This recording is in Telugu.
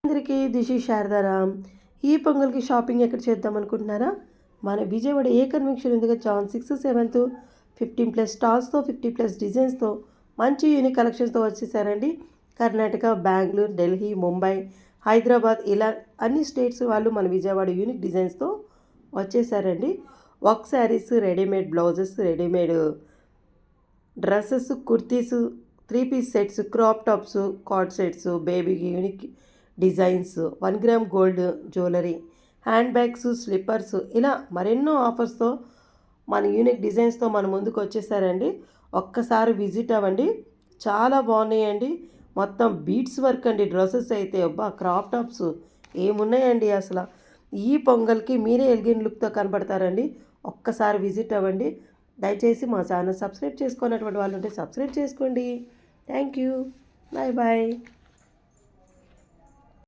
అందరికీ దిస్ ఈజ్ శారదారాం. ఈ పొంగల్కి షాపింగ్ ఎక్కడ చేద్దాం అనుకుంటున్నారా? మన విజయవాడ ఏ కన్వెన్షన్ ఉందిగా, జాన్ 6, 7 15+ స్టాల్స్తో 50+ డిజైన్స్తో మంచి యూనిక్ కలెక్షన్స్తో వచ్చేసారండి. కర్ణాటక, బెంగళూరు, ఢిల్లీ, ముంబై, హైదరాబాద్ ఇలా అన్ని స్టేట్స్ వాళ్ళు మన విజయవాడ యూనిక్ డిజైన్స్తో వచ్చేసారండి. Work saris, readymade blouses, readymade dresses, kurtis, 3 piece sets, crop tops, cord sets, బేబీకి unique designs, 1 gram gold jewellery, hand bags, slippers ఇలా మరెన్నో ఆఫర్స్తో మన యూనిక్ డిజైన్స్తో మన ముందుకు వచ్చేసారండి. ఒక్కసారి విజిట్ అవ్వండి, చాలా బాగున్నాయండి. మొత్తం బీట్స్ వర్క్ అండి. డ్రెస్సెస్ అయితే అబ్బా, క్రాప్ టాప్స్ ఏమున్నాయండి అసలు. ఈ పొంగల్కి మీరే ఎలిగెంట్ లుక్తో కనబడతారండి. ఒక్కసారి విజిట్ అవ్వండి. దయచేసి మా ఛానల్ సబ్స్క్రైబ్ చేసుకున్నటువంటి వాళ్ళు ఉంటే సబ్స్క్రైబ్ చేసుకోండి. Thank you. Bye bye.